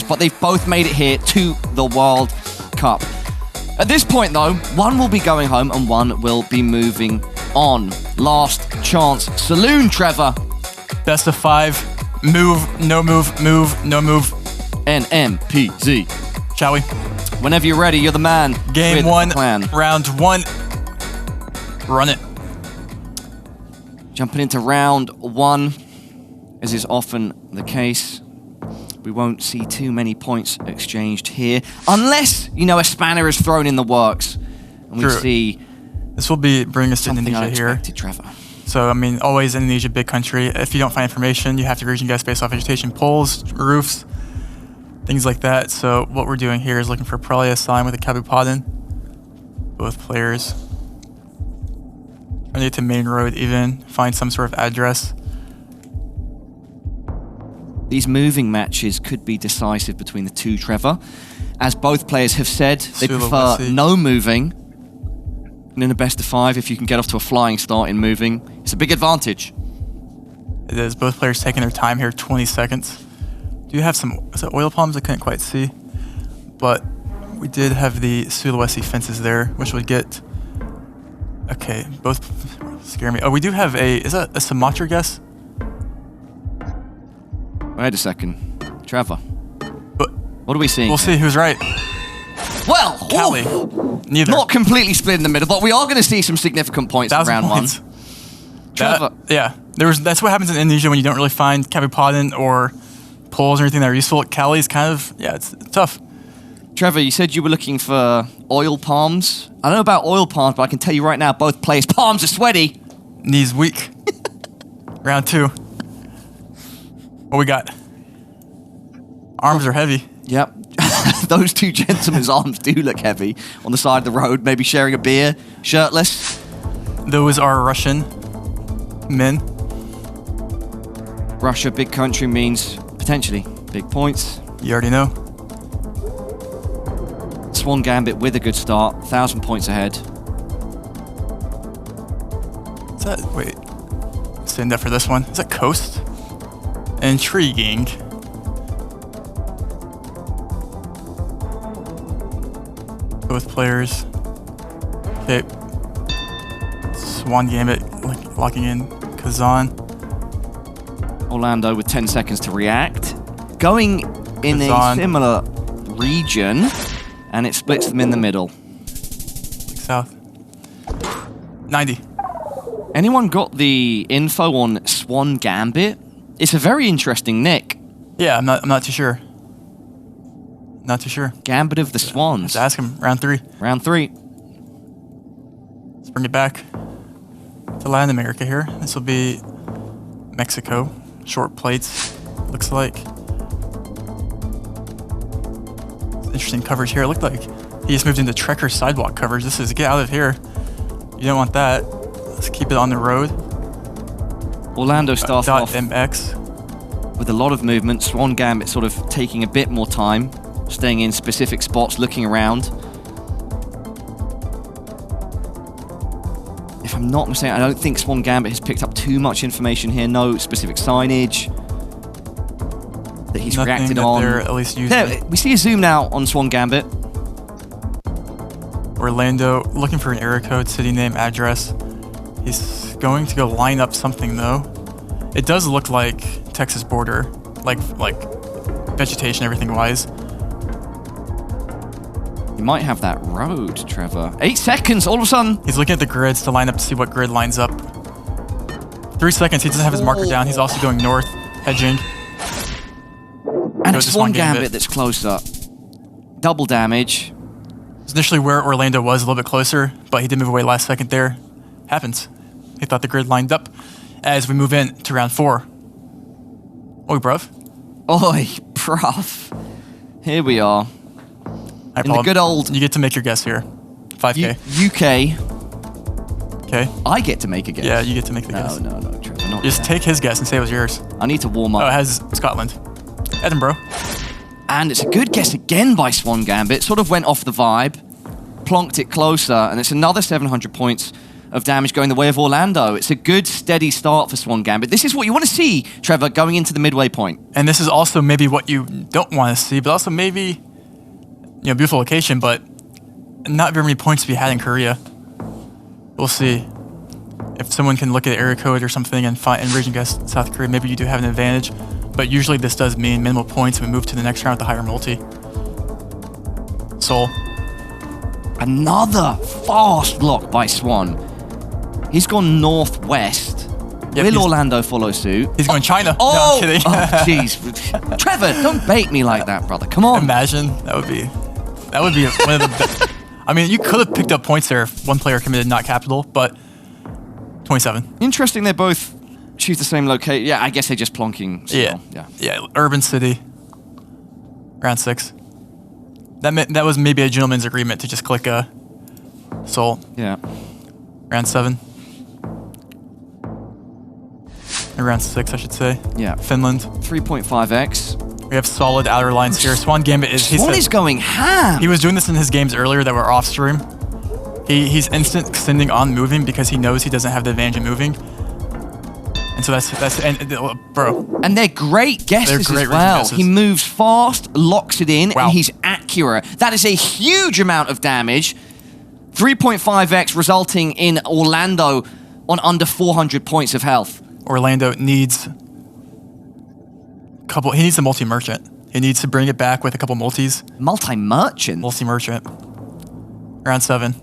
but they've both made it here to the World Cup. At this point, though, one will be going home and one will be moving on. Last chance saloon, Trevor. Best of 5. Move, no move, move, no move. NMPZ. Shall we? Whenever you're ready, you're the man. Game 1, round 1. Run it. Jumping into round 1, as is often the case. We won't see too many points exchanged here, unless, you know, a spanner is thrown in the works. And we see... This will bring us to Indonesia here. Trevor. So, I mean, always Indonesia, big country. If you don't find information, you have to region guess based off vegetation, poles, roofs, things like that. So what we're doing here is looking for probably a sign with a kabupaten. Both players. Trying to get to main road even, find some sort of address. These moving matches could be decisive between the two, Trevor. As both players have said, they prefer no moving. And in a best of 5, if you can get off to a flying start in moving, it's a big advantage. It is. Both players taking their time here, 20 seconds. Do you have some oil palms? I couldn't quite see. But we did have the Sulawesi fences there, which would get... Okay, both scare me. Oh, we do have a... Is that a Sumatra guess? Wait a second. Trevor. But what are we seeing? We'll see who's right. Well, Cali. Neither. Not completely split in the middle, but we are going to see some significant points in round 1. Trevor. Yeah. That's what happens in Indonesia when you don't really find kabupaten or poles or anything that are useful. Cali's kind of, it's tough. Trevor, you said you were looking for oil palms. I don't know about oil palms, but I can tell you right now, both players' palms are sweaty. Knees weak. Round 2. What we got? Arms are heavy. Yep. Those two gentlemen's arms do look heavy on the side of the road, maybe sharing a beer, shirtless. Those are Russian men. Russia, big country, means potentially big points. You already know. Swamgambit with a good start, 1,000 points ahead. Is that, wait, stand up for this one. Is that coast? Intriguing. Both players. Okay. Swamgambit locking in Kazan. Orlando with 10 seconds to react. Going in a similar region, and it splits them in the middle. South. 90. Anyone got the info on Swamgambit? It's a very interesting nick. Yeah, I'm not too sure. Not too sure. Gambit of the Swans. Let's ask him. Round 3. Round 3. Let's bring it back to Latin America here. This will be Mexico. Short plates, looks like. Interesting coverage here. It looked like he just moved into Trekker sidewalk coverage. This is get out of here. You don't want that. Let's keep it on the road. Orlando starts off MX with a lot of movement. Swamgambit sort of taking a bit more time, staying in specific spots, looking around. If I'm not mistaken, I don't think Swamgambit has picked up too much information here. No specific signage that he's reacted on. They're at least using. There, we see a zoom now on Swamgambit. Orlando, looking for an area code, city name, address. He's going to go line up something though. It does look like Texas border, like vegetation, everything wise. You might have that road, Trevor. 8 seconds, all of a sudden. He's looking at the grids to line up to see what grid lines up. 3 seconds, he doesn't have his marker down. He's also going north, hedging. And it's Swamgambit that's closer. Double damage. It's initially where Orlando was, a little bit closer, but he did move away last second there. Happens. He thought the grid lined up as we move in to round 4. Oi, bruv. Oi, bruv. Here we are. In the good old... You get to make your guess here. 5K. UK. Okay. I get to make a guess. Yeah, you get to make the guess. No, Trevor, not Just take his guess and say it was yours. I need to warm up. Oh, it has Scotland. Edinburgh. And it's a good guess again by Swamgambit. Sort of went off the vibe, plonked it closer, and it's another 700 points of damage going the way of Orlando. It's a good, steady start for Swamgambit. This is what you want to see, Trevor, going into the midway point. And this is also maybe what you don't want to see, but also maybe, beautiful location, but not very many points to be had in Korea. We'll see. If someone can look at the area code or something and region guess South Korea, maybe you do have an advantage. But usually this does mean minimal points and we move to the next round with the higher multi. Seoul. Another fast block by Swan. He's gone northwest. Will Orlando follow suit? He's going China. Oh, no, I'm kidding. Oh, jeez. Trevor, don't bait me like that, brother. Come on. Imagine. That would be one of the best. I mean, you could have picked up points there if one player committed not capital, but 27. Interesting they both choose the same location. Yeah, I guess they're just plonking. Yeah, urban city. Round 6. That was maybe a gentleman's agreement to just click Seoul. Yeah. Round 7. And round 6, I should say. Yeah. Finland. 3.5x. We have solid outer lines here. Swamgambit is... Swan is going ham. He was doing this in his games earlier that were off stream. He's instant extending on moving because he knows he doesn't have the advantage in moving. And so bro. And they're great guesses They're great as well. guesses. He moves fast, locks it in, Wow. and he's accurate. That is a huge amount of damage. 3.5x resulting in Orlando on under 400 points of health. Orlando needs he needs a multi-merchant. He needs to bring it back with a couple multis. Multi-merchant? Multi-merchant. Round 7.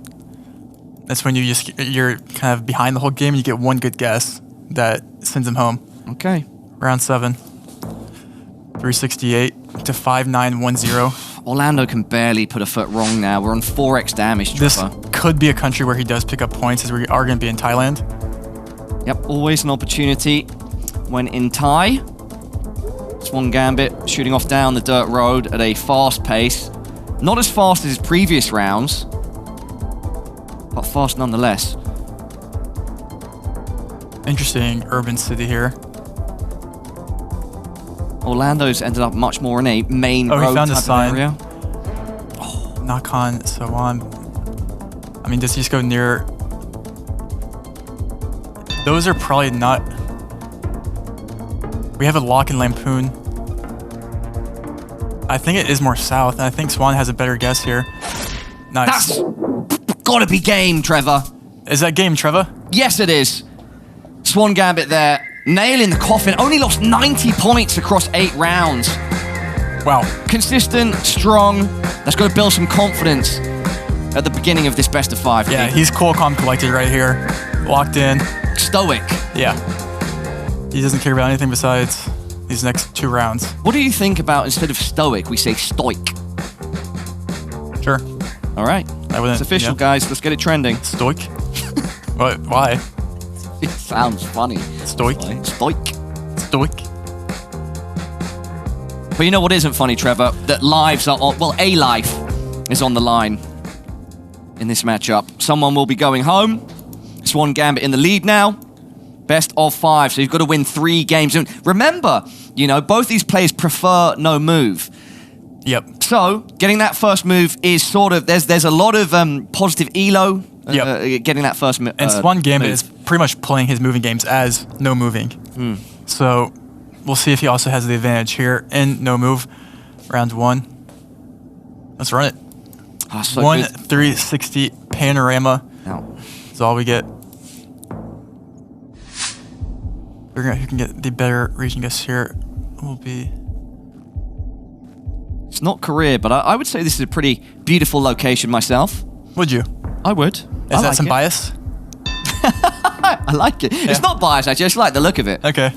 That's when you're kind of behind the whole game and you get one good guess that sends him home. Okay. Round 7. 368 to 5910. Orlando can barely put a foot wrong now. We're on 4x damage, Trevor. This could be a country where he does pick up points, as we are going to be in Thailand. Yep, always an opportunity when in Thai. Swamgambit shooting off down the dirt road at a fast pace. Not as fast as his previous rounds, but fast nonetheless. Interesting urban city here. Orlando's ended up much more in a main road he found a type sign. of area. Nakhon, so on. I mean, does he just go near... Those are probably not... We have a lock in Lampoon. I think it is more south, and I think Swan has a better guess here. Nice. That's gotta be game, Trevor. Is that game, Trevor? Yes, it is. Swamgambit there, nail in the coffin. Only lost 90 points across 8 rounds. Wow. Consistent, strong. Let's go build some confidence at the beginning of this best of 5. Yeah, he's cool, calm, collected right here. Locked in. Stoic. Yeah. He doesn't care about anything besides these next 2 rounds. What do you think about, instead of stoic, we say stoic? Sure. All right. It's official, guys. Let's get it trending. Stoic? What? Why? It sounds funny. Stoic? Stoic. Stoic? But you know what isn't funny, Trevor? That lives are on... Well, a life is on the line in this matchup. Someone will be going home. Swamgambit in the lead now. Best of 5, so you've got to win 3 games. And remember, both these players prefer no move. Yep. So, getting that first move is sort of... There's a lot of positive elo getting that first move. And Swamgambit is pretty much playing his moving games as no moving. So, we'll see if he also has the advantage here in no move. Round 1. Let's run it. Oh, so 360 panorama. No. That's all we get. Who can get the better region guess here will be... It's not Korea, but I would say this is a pretty beautiful location myself. Would you? I would. Is that some bias? I like it. Yeah. It's not biased, actually. I just like the look of it. Okay.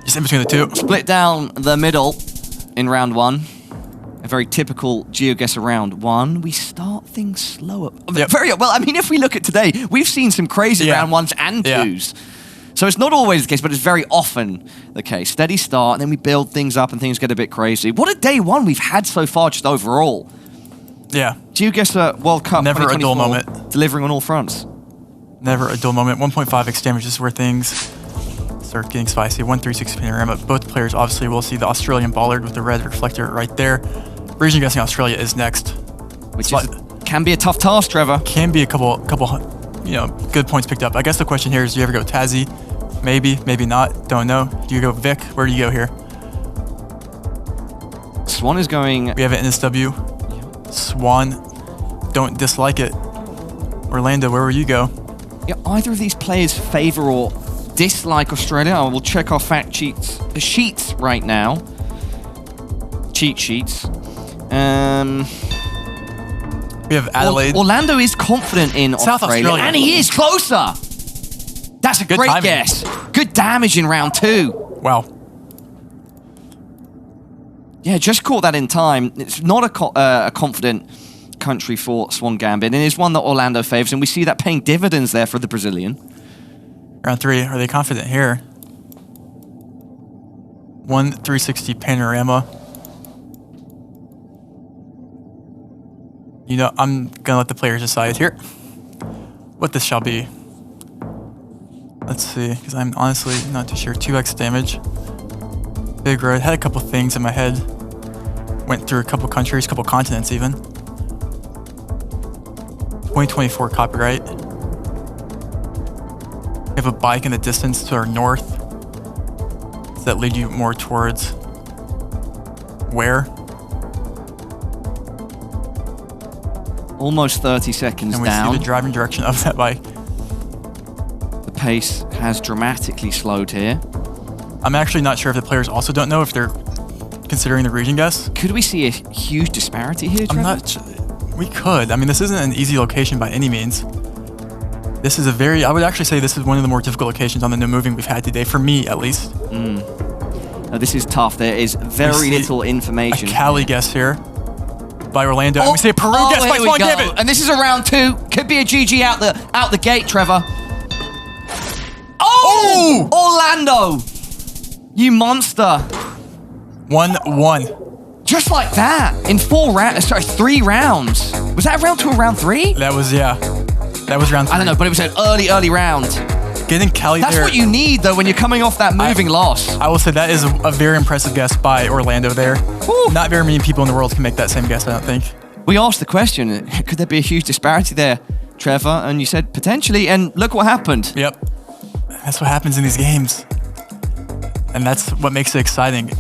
Just in between the 2. Split down the middle in round 1. A very typical GeoGuessr round 1. We start things slower. Yep. Well, I mean, if we look at today, we've seen some crazy round 1s and 2s. So it's not always the case, but it's very often the case. Steady start, and then we build things up and things get a bit crazy. What a day 1 we've had so far just overall. Yeah. GeoGuessr World Cup Never a dull moment. Delivering on all fronts. Never a dull moment. 1.5x damage is where things start getting spicy. 1.360 panorama. Both players obviously will see the Australian bollard with the red reflector right there. Region guessing Australia is next. Which can be a tough task, Trevor. Can be a couple good points picked up. I guess the question here is, do you ever go Tazzy? Maybe, maybe not. Don't know. Do you go Vic? Where do you go here? Swan is going... We have an NSW. Swan. Don't dislike it. Orlando, where will you go? Yeah, either of these players favor or dislike Australia. I will check our fact sheets right now. Cheat sheets. We have Adelaide. Orlando is confident in South Australia. and he is closer. That's a great guess. Good damage in round 2. Wow. Yeah, just caught that in time. It's not a confident country for Swamgambit, and it's one that Orlando favors, and we see that paying dividends there for the Brazilian. Round 3, are they confident here? 1 360 panorama. I'm gonna let the players decide here what this shall be. Let's see, because I'm honestly not too sure. 2x damage. Big road. Had a couple things in my head. Went through a couple countries, couple continents even. 2024 copyright. We have a bike in the distance to our north. Does that lead you more towards where? Almost 30 seconds and down. We see the driving direction of that bike. The pace has dramatically slowed here. I'm actually not sure if the players also don't know if they're considering the region guess. Could we see a huge disparity here, Trevor? We could. I mean, this isn't an easy location by any means. This is I would actually say this is one of the more difficult locations on the no moving we've had today, for me at least. Now, this is tough. There is very little information. A Cali guess here by Orlando. And we see a Peru guess by Swamgambit. And this is a round 2. Could be a GG out the gate, Trevor. Oh! Orlando! You monster. 1-1. Just like that. In 3 rounds. Was that round 2 or round 3? That was, yeah. That was round 3. I don't know, but it was an early round. Getting Cali there. That's what you need, though, when you're coming off that moving loss. I will say that is a very impressive guess by Orlando there. Woo. Not very many people in the world can make that same guess, I don't think. We asked the question, could there be a huge disparity there, Trevor? And you said potentially, and look what happened. Yep. That's what happens in these games. And that's what makes it exciting.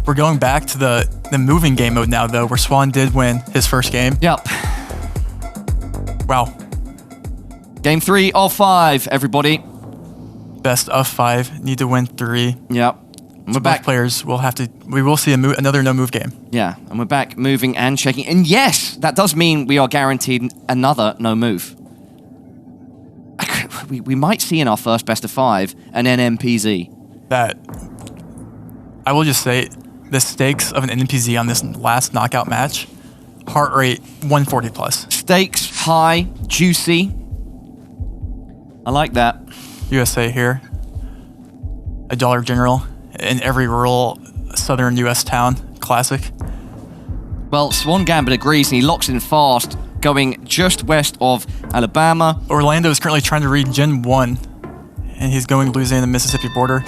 We're going back to the moving game mode now, though, where Swan did win his first game. Yep. Wow. Game 3 of 5, everybody. Best of 5. Need to win 3. Yep. And we're back. Both players will have to. We will see another no move game. Yeah, and we're back moving and checking. And yes, that does mean we are guaranteed another no move. We might see in our first best of 5 an NMPZ. That. I will just say, the stakes of an NMPZ on this last knockout match, heart rate 140 plus. Stakes high, juicy. I like that. USA here. A Dollar General in every rural southern US town. Classic. Well, Swamgambit agrees and he locks in fast, going just west of Alabama. Orlando is currently trying to read Gen 1, and he's going Louisiana Mississippi border.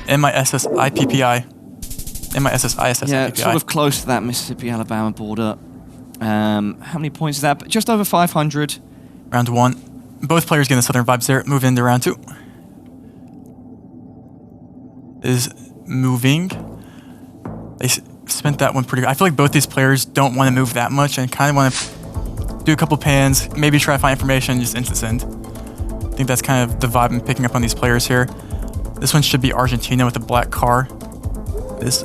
MISSIPPI. MISSISS. Yeah, sort of close to that Mississippi-Alabama border. How many points is that? Just over 500. Round 1. Both players getting the southern vibes there. Move into round 2. Is moving. They spent that one pretty good. I feel like both these players don't want to move that much and kind of want to do a couple pans, maybe try to find information, just instant send. I think that's kind of the vibe I'm picking up on these players here. This one should be Argentina with a black car. This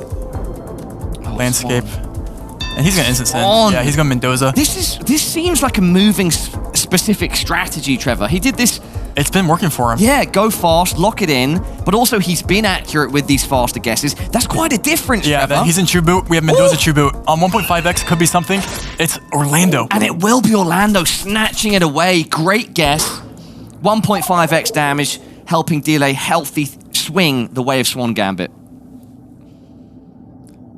landscape. And he's going to instant send. Yeah, he's going Mendoza. This seems like a moving specific strategy, Trevor. He did this. It's been working for him. Yeah, go fast, lock it in, but also he's been accurate with these faster guesses. That's quite a difference, Trevor. He's in True Boot. We have Mendoza True Boot. On 1.5x could be something. It's Orlando. And it will be Orlando snatching it away. Great guess. 1.5x damage, helping deal a healthy swing the way of Swamgambit.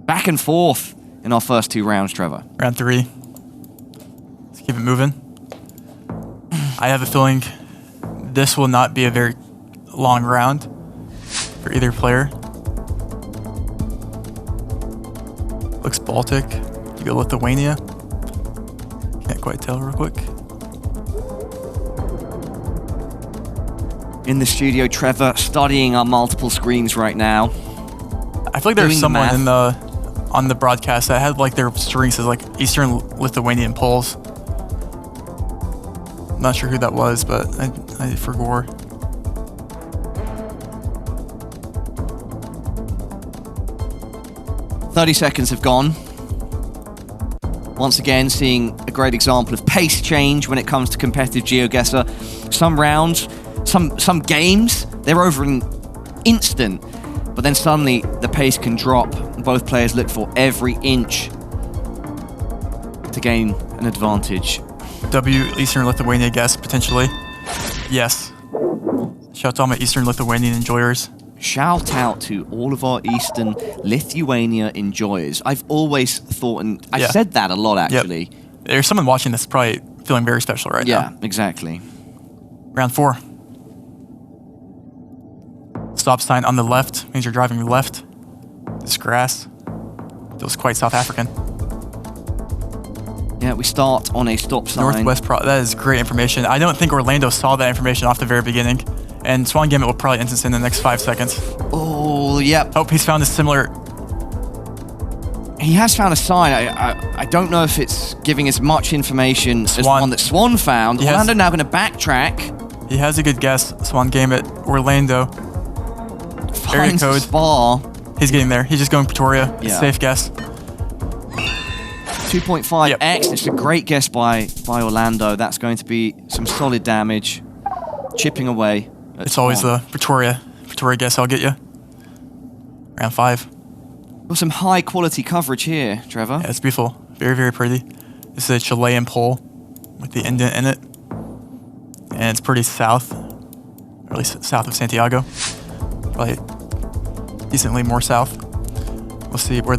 Back and forth in our first 2 rounds, Trevor. Round 3. Let's keep it moving. I have a feeling this will not be a very long round for either player. Looks Baltic. You go Lithuania. Can't quite tell real quick. in the studio, Trevor, studying our multiple screens right now. I feel like there's someone in on the broadcast that had like their strings as like Eastern Lithuanian Poles. I'm not sure who that was, but I forgot. 30 seconds have gone. Once again, seeing a great example of pace change when it comes to competitive GeoGuessr. Some rounds, some games, they're over in instant, but then suddenly the pace can drop. Both players look for every inch to gain an advantage. W Eastern Lithuania guess, potentially. Yes. Shout out to all my Eastern Lithuanian enjoyers. Shout out to all of our Eastern Lithuania enjoyers. I've always thought, and I've said that a lot actually. Yep. There's someone watching this probably feeling very special right now. Yeah, exactly. Round 4. Stop sign on the left means you're driving left. This grass feels quite South African. Yeah, we start on a stop sign. Northwest that is great information. I don't think Orlando saw that information off the very beginning. And Swamgambit will probably instance in the next 5 seconds. Oh, yep. Oh, he's found a similar... He has found a sign. I don't know if it's giving as much information as the one that Swan found. Orlando now going to backtrack. He has a good guess. Swamgambit, Orlando. Area code. Spa. He's getting there. He's just going Pretoria. Yeah. Safe guess. 2.5x. It's a great guess by Orlando. That's going to be some solid damage. Chipping away. It's always the Pretoria guess I'll get you. Round 5. Got some high quality coverage here, Trevor. Yeah, it's beautiful. Very, very pretty. This is a Chilean pole with the indent in it. And it's pretty south, or at least south of Santiago. Probably decently more south. We'll see where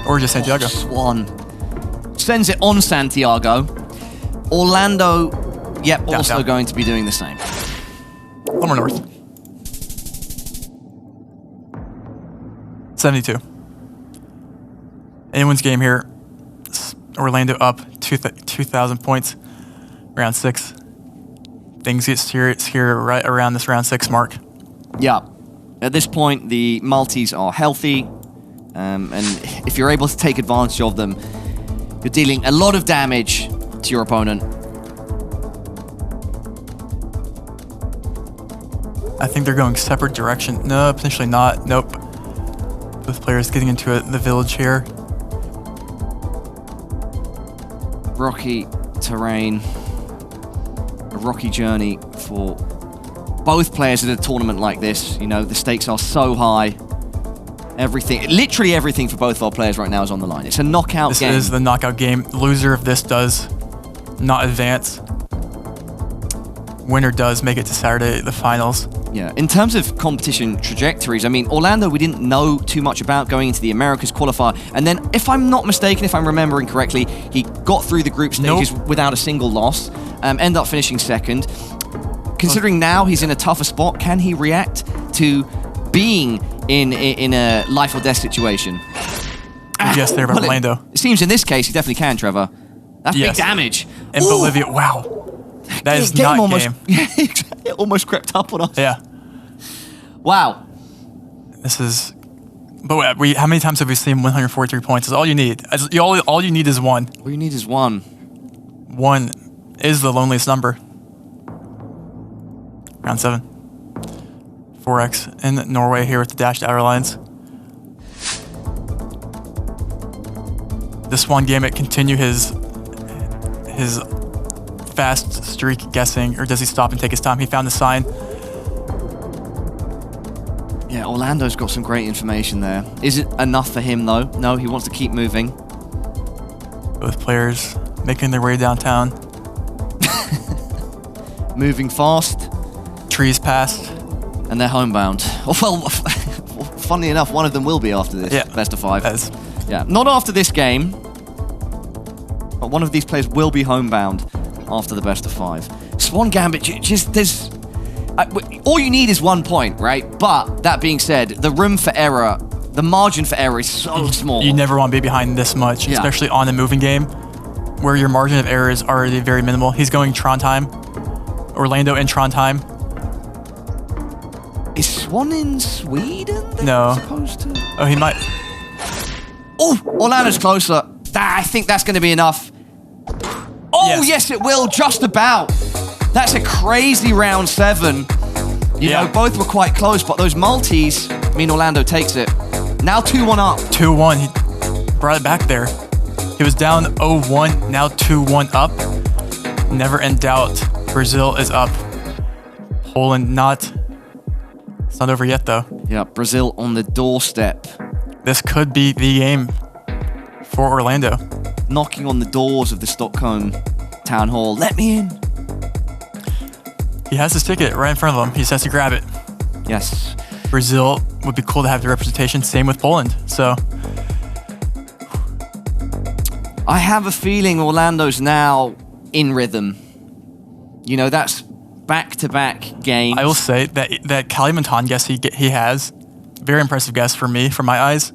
or just Santiago. Swan sends it on Santiago. Orlando, also going to be doing the same. A little more north. 72. Anyone's game here. Orlando up 2,000 points. Round 6. Things get serious here right around this round 6 mark. Yeah. At this point, the multis are healthy. And if you're able to take advantage of them, you're dealing a lot of damage to your opponent. I think they're going separate direction. No, potentially not. Nope. Both players getting into the village here. Rocky terrain. A rocky journey for both players at a tournament like this. You know, the stakes are so high. Everything, literally everything for both of our players right now is on the line. It's a knockout game. This is the knockout game. Loser of this does not advance. Winner does make it to Saturday, the finals. Yeah, in terms of competition trajectories, I mean, Orlando we didn't know too much about going into the Americas qualifier. And then, if I'm not mistaken, if I'm remembering correctly, he got through the group stages without a single loss. Ended up finishing second. Considering now he's in a tougher spot, can he react to being in a life or death situation? Yes, there by Orlando. It seems in this case he definitely can, Trevor. That's big damage. And Bolivia, wow. That is not almost, game. It almost crept up on us. Yeah. Wow. This is... But how many times have we seen 143 points? Is all you need. All you need is 1. All you need is 1. 1 is the loneliest number. Round 7. 4x in Norway here with the dashed outer lines. Does Swamgambit continue his fast streak guessing, or does he stop and take his time? He found the sign. Yeah, Orlando's got some great information there. Is it enough for him though? No, he wants to keep moving. Both players making their way downtown. Moving fast. Trees passed. And they're homebound. Well, funnily enough, one of them will be after this best of 5. Yeah, not after this game, but one of these players will be homebound after the best of 5. Swamgambit, just there's... all you need is 1 point, right? But that being said, the room for error, the margin for error is so small. You never want to be behind this much, especially on a moving game where your margin of error is already very minimal. He's going Trondheim. Orlando in Trondheim. Is Swan in Sweden? No. Supposed to? Oh, he might. Oh, Orlando's closer. I think that's going to be enough. Oh, yes, it will. Just about. That's a crazy round 7. You know, both were quite close, but those multis mean Orlando takes it. Now 2-1 up. 2-1. He brought it back there. He was down 0-1, now 2-1 up. Never in doubt. Brazil is up. Poland not. It's not over yet, though. Yeah, Brazil on the doorstep. This could be the game for Orlando. Knocking on the doors of the Stockholm Town Hall. Let me in. He has his ticket right in front of him. He just has to grab it. Yes. Brazil would be cool to have the representation. Same with Poland. So I have a feeling Orlando's now in rhythm. You know, that's back-to-back games. I will say that Kalimantan guess he has, very impressive guess for me, from my eyes.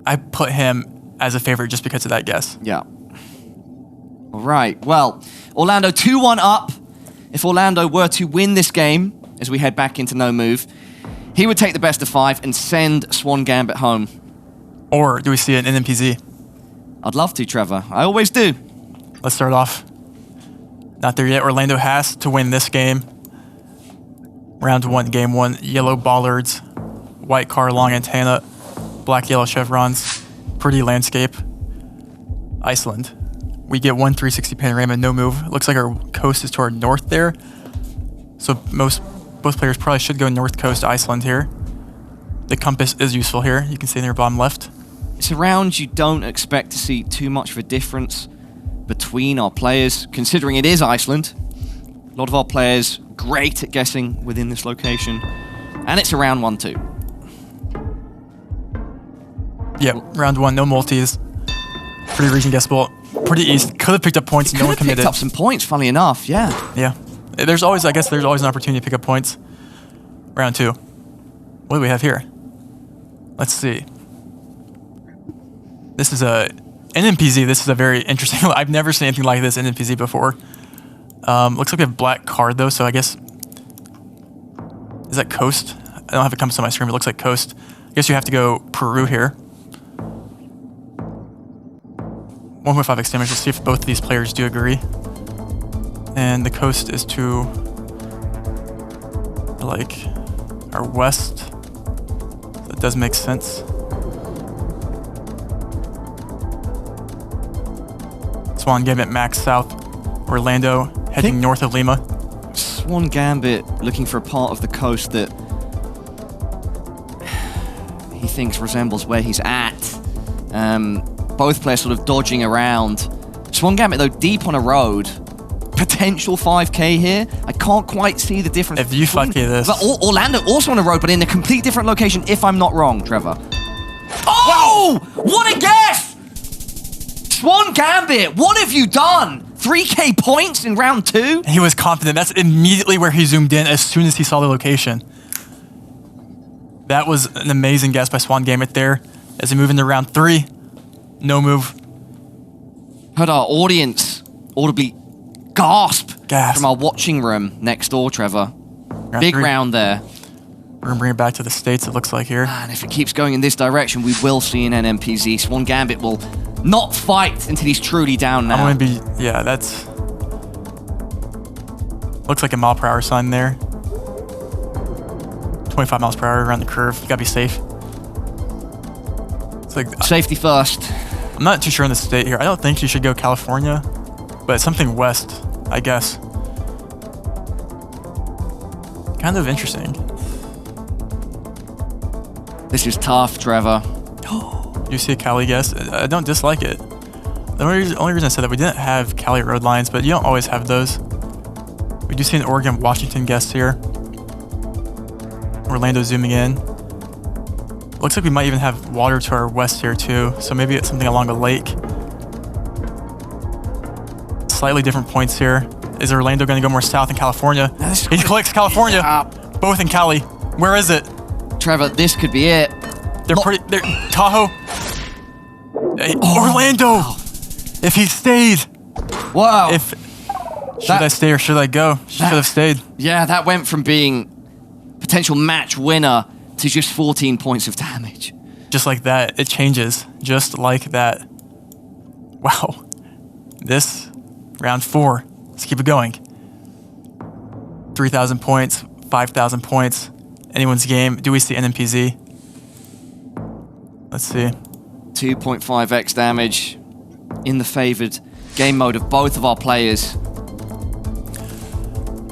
I put him as a favorite just because of that guess. Yeah. All right. Well, Orlando 2-1 up. If Orlando were to win this game, as we head back into no move, he would take the best of 5 and send Swamgambit home. Or do we see an NMPZ? I'd love to, Trevor. I always do. Let's start off. Not there yet. Orlando has to win this game. Round 1, game 1. Yellow bollards, white car, long antenna, black, yellow chevrons. Pretty landscape. Iceland. We get 1 360 panorama, no move. Looks like our coast is toward north there. So both players probably should go north coast Iceland here. The compass is useful here. You can see near bottom left. It's a round you don't expect to see too much of a difference between our players, considering it is Iceland. A lot of our players great at guessing within this location. And it's a round 1 too. Yep, round 1, no multis. Pretty region guessable. Pretty easy. Could have picked up points. No one committed. Picked up some points, funnily enough. Yeah. Yeah. There's always an opportunity to pick up points. Round 2. What do we have here? Let's see. This is a NMPZ. This is a very interesting. I've never seen anything like this in NMPZ before. Looks like we have black card though, so I guess is that coast? I don't have it compass on my screen, but it looks like coast. I guess you have to go Peru here. 1.5 extinguish. Let's see if both of these players do agree. And the coast is to like our west. That does make sense. Swamgambit max south. Orlando heading north of Lima. Swamgambit looking for a part of the coast that he thinks resembles where he's at. Both players sort of dodging around. Swamgambit, though, deep on a road. Potential 5k here. I can't quite see the difference. If you 5k this. But Orlando also on a road, but in a complete different location, if I'm not wrong, Trevor. Oh! What a guess! Swamgambit, what have you done? 3k points in round 2? He was confident. That's immediately where he zoomed in as soon as he saw the location. That was an amazing guess by Swamgambit there. As we move into round 3, no move. Heard our audience audibly gasp Gasp. from our watching room next door, Trevor. Big 3. round there. We're going to bring it back to the States, it looks like here. And if it keeps going in this direction, we will see an NMPZ. Swamgambit will not fight until he's truly down now. I'm going to be, yeah, that's... Looks like a mile per hour sign there. 25 miles per hour around the curve. You got to be safe. It's like... Safety first. I'm not too sure in the state here. I don't think you should go California, but something west, I guess. Kind of interesting. This is tough, Trevor. You see a Cali guess? I don't dislike it. The only reason I said that, we didn't have Cali road lines, but you don't always have those. We do see an Oregon-Washington guess here. Orlando zooming in. Looks like we might even have water to our west here too, so maybe it's something along a lake. Slightly different points here. Is Orlando going to go more south in California? He clicks California. Yeah. Both in Cali. Where is it? Trevor, this could be it. They're Tahoe. Hey, Orlando. Wow. If he stayed. Wow. Should I stay or should I go? Should have stayed. Yeah, that went from being potential match winner to just 14 points of damage. Just like that, it changes. Just like that. Wow. This, round 4. Let's keep it going. 3,000 points, 5,000 points. Anyone's game. Do we see NMPZ? Let's see. 2.5x damage in the favored game mode of both of our players.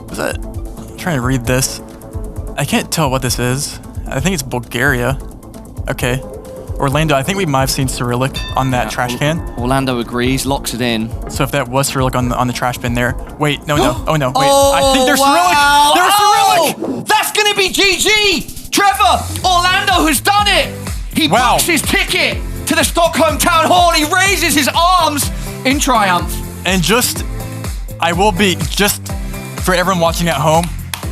Was that? I'm trying to read this. I can't tell what this is. I think it's Bulgaria. Okay. Orlando, I think we might have seen Cyrillic on that trash can. Orlando agrees, locks it in. So if that was Cyrillic on the trash bin there. Wait, no. Oh no, wait. Oh, I think there's wow. Cyrillic! There's Cyrillic! That's gonna be GG! Trevor, Orlando has done it! He books his ticket to the Stockholm Town Hall. He raises his arms in triumph. And I will be, just for everyone watching at home,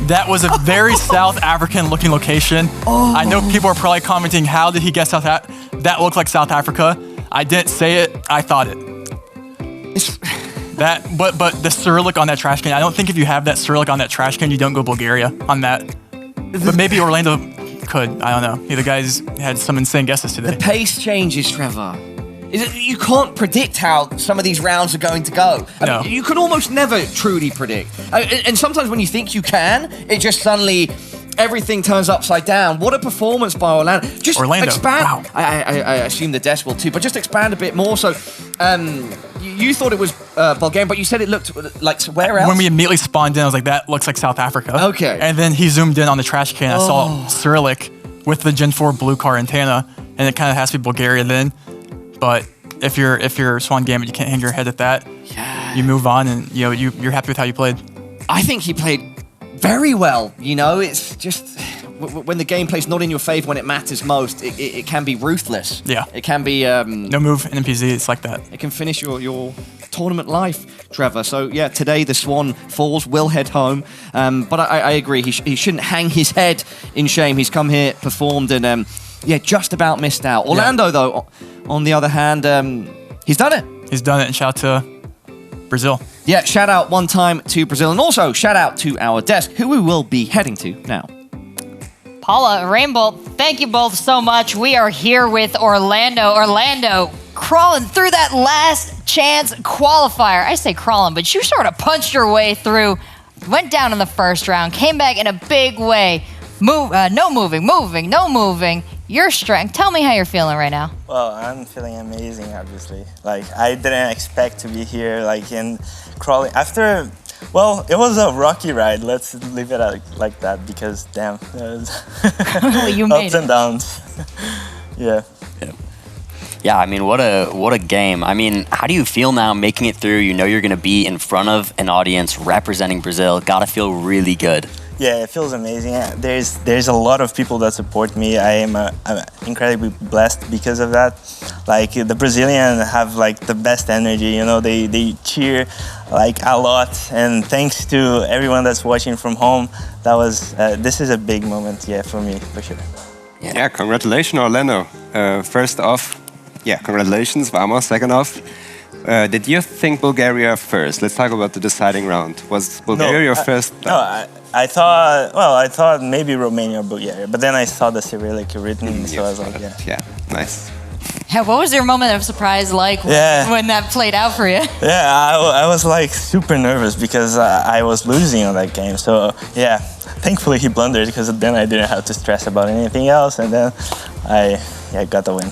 that was a very South African looking location. I know people are probably commenting, how did he guess South Africa? That looked like South Africa. I didn't say it, I thought it. But the Cyrillic on that trash can, I don't think if you have that Cyrillic on that trash can, you don't go Bulgaria on that. But maybe Orlando could, I don't know. The guys had some insane guesses today. The pace changes, Trevor. You can't predict how some of these rounds are going to go. I mean, you can almost never truly predict. And sometimes when you think you can, it just suddenly, everything turns upside down. What a performance by Orlando. Just expand. Wow. I assume the desk will too, but just expand a bit more. So you thought it was Bulgarian, but you said it looked like where else? When we immediately spawned in, I was like, that looks like South Africa. Okay. And then he zoomed in on the trash can. I saw Cyrillic with the Gen 4 blue car antenna, and it kind of has to be Bulgaria then. But if you're Swamgambit, you can't hang your head at that. Yeah. You move on, and you're happy with how you played. I think he played very well. It's just when the gameplay's not in your favor when it matters most, it can be ruthless. Yeah. It can be no move in NPZ. It's like that. It can finish your tournament life, Trevor. So yeah, today the Swan falls, will head home. But I agree. He shouldn't hang his head in shame. He's come here, performed, and just about missed out. Orlando, though, on the other hand, he's done it. He's done it, and shout out to Brazil. Yeah, shout out one time to Brazil, and also shout out to our desk, who we will be heading to now. Paula, Rainbow, thank you both so much. We are here with Orlando. Orlando crawling through that last chance qualifier. I say crawling, but you sort of punched your way through, went down in the first round, came back in a big way. No moving. Your strength. Tell me how you're feeling right now. Well, I'm feeling amazing, obviously. I didn't expect to be here, and crawling. After, it was a rocky ride. Let's leave it like that, because damn, you made ups and downs. Yeah. Yeah, I mean, what a game. I mean, how do you feel now making it through? You know you're going to be in front of an audience representing Brazil. Got to feel really good. Yeah, it feels amazing. There's a lot of people that support me. I'm incredibly blessed because of that. The Brazilians have the best energy. They cheer a lot. And thanks to everyone that's watching from home, this is a big moment, for me, for sure. Yeah, congratulations, Orlando. First off, congratulations, vamos. Second off, did you think Bulgaria first? Let's talk about the deciding round. Was Bulgaria your first? No, I thought maybe Romania or Bulgaria, but then I saw the Cyrillic written, so I was like, yeah, nice. Yeah, what was your moment of surprise when that played out for you? Yeah, I was super nervous because I was losing on that game. So yeah, thankfully he blundered, because then I didn't have to stress about anything else, and then I got the win.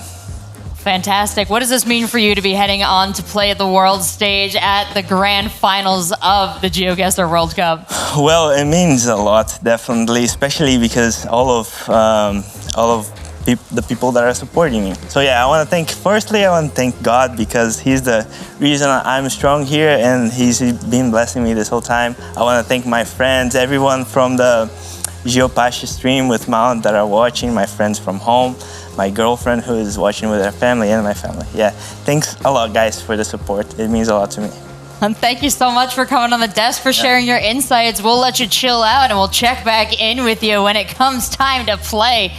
Fantastic. What does this mean for you to be heading on to play at the world stage at the grand finals of the GeoGuessr World Cup? Well, it means a lot, definitely, especially because all of the people that are supporting me. So yeah, I want to thank God, because he's the reason I'm strong here, and he's been blessing me this whole time. I want to thank my friends, everyone from the GeoPash stream with Mount that are watching, my friends from home, my girlfriend who is watching with her family, and my family. Yeah, thanks a lot, guys, for the support. It means a lot to me. And thank you so much for coming on the desk, for sharing your insights. We'll let you chill out, and we'll check back in with you when it comes time to play.